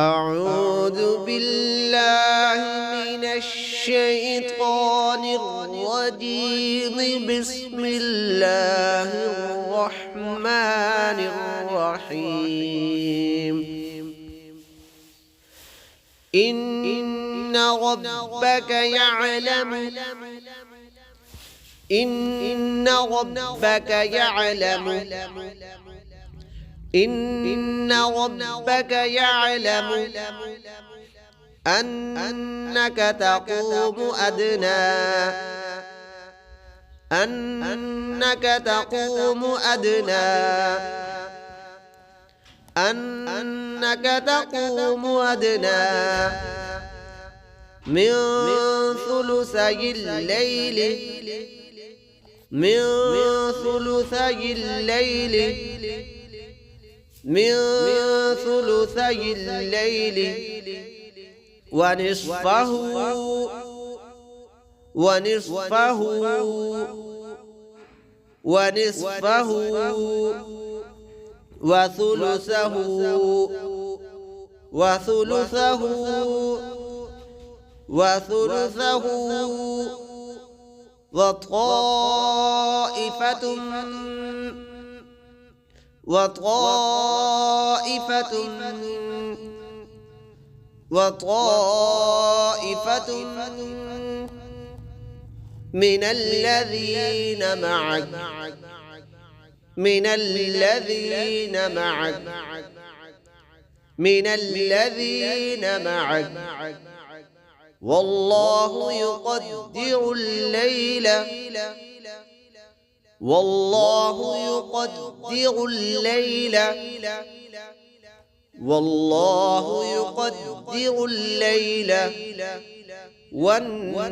أعوذ بالله من الشيطان الرجيم. بسم الله الرحمن الرحيم. إن ربك يعلم إن ربك يعلم أنك تقوم أدنى من ثلثي الليل ونصفه وثلثه وطائفة من الذين معك والله يقدر الليل والنهار